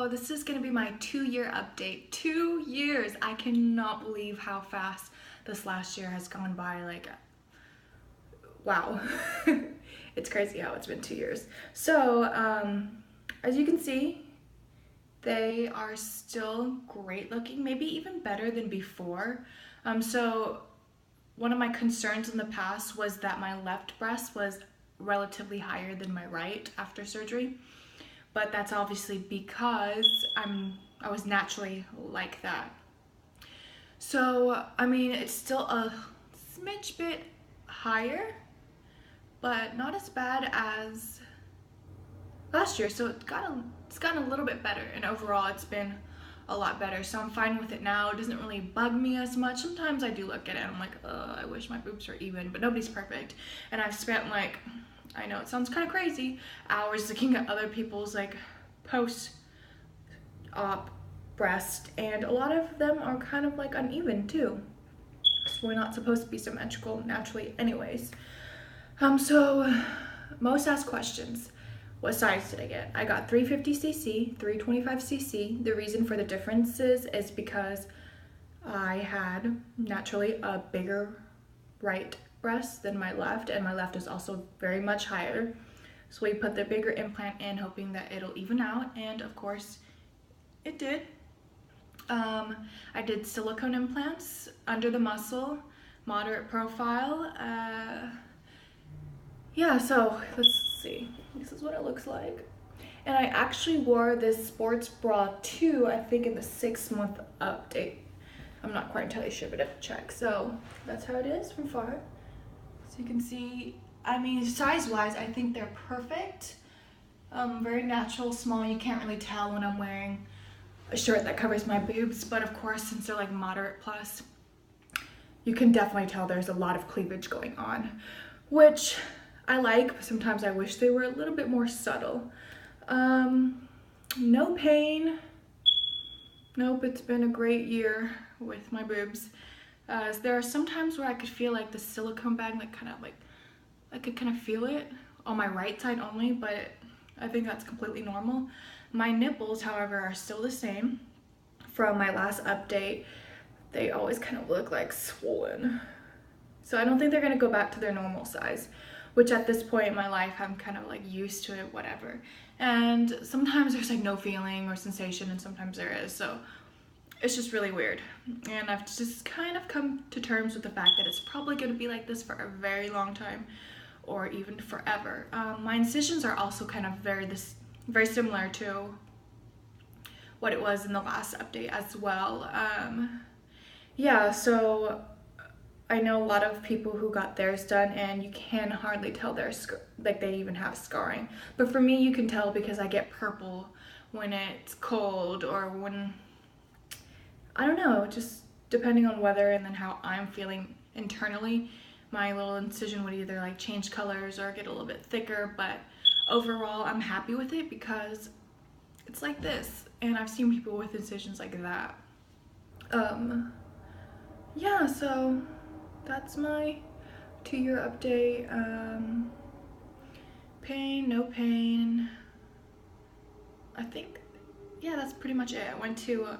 So this is gonna be my 2-year update. 2 years! I cannot believe how fast this last year has gone by. Like, wow. It's crazy how it's been 2 years. So, as you can see, they are still great looking, maybe even better than before. So one of my concerns in the past was that my left breast was relatively higher than my right after surgery. But that's obviously because I was naturally like that. So, I mean, it's still a smidge bit higher, but not as bad as last year. So it's gotten a little bit better, and overall it's been a lot better. So I'm fine with it now. It doesn't really bug me as much. Sometimes I do look at it and I'm like, I wish my boobs were even, but nobody's perfect. And I've spent, like, I know it sounds kind of crazy, hours looking at other people's like post-op breast, and a lot of them are kind of like uneven too. So we're not supposed to be symmetrical naturally anyways. So most asked questions: what size did I get? I got 350cc, 325cc. The reason for the differences is because I had naturally a bigger right breast than my left, and my left is also very much higher. So we put the bigger implant in, hoping that it'll even out, and of course it did. I did silicone implants under the muscle, moderate profile. Yeah, so let's see. This is what it looks like. And I actually wore this sports bra too, I think in the 6-month update. I'm not quite entirely sure, but I have to check. So that's how it is from far. So you can see, I mean, size-wise, I think they're perfect. Very natural, small. You can't really tell when I'm wearing a shirt that covers my boobs, but of course, since they're like moderate plus, you can definitely tell there's a lot of cleavage going on, which I like, but sometimes I wish they were a little bit more subtle. No pain. Nope, it's been a great year with my boobs. There are some times where I could feel like the silicone bag, like I could kind of feel it on my right side only, but I think that's completely normal. My nipples, however, are still the same from my last update. They always kind of look like swollen. So I don't think they're gonna go back to their normal size, which at this point in my life, I'm kind of like used to it, whatever. And sometimes there's like no feeling or sensation, and sometimes there is. So it's just really weird. And I've just kind of come to terms with the fact that it's probably gonna be like this for a very long time, or even forever. My incisions are also kind of very similar to what it was in the last update as well. Yeah, so I know a lot of people who got theirs done, and you can hardly tell like they even have scarring. But for me, you can tell because I get purple when it's cold, or when, I don't know, just depending on weather and then how I'm feeling internally, my little incision would either like change colors or get a little bit thicker. But overall, I'm happy with it because it's like this, and I've seen people with incisions like that. Yeah, so that's my 2-year update. Pain, no pain. I think, yeah, that's pretty much it. I went to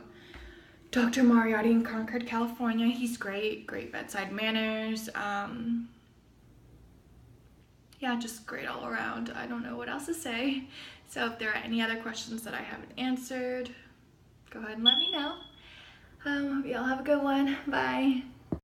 Dr. Mariotti in Concord, California. He's great bedside manners. Yeah, just great all around. I don't know what else to say. So if there are any other questions that I haven't answered, go ahead and let me know. Hope y'all have a good one. Bye.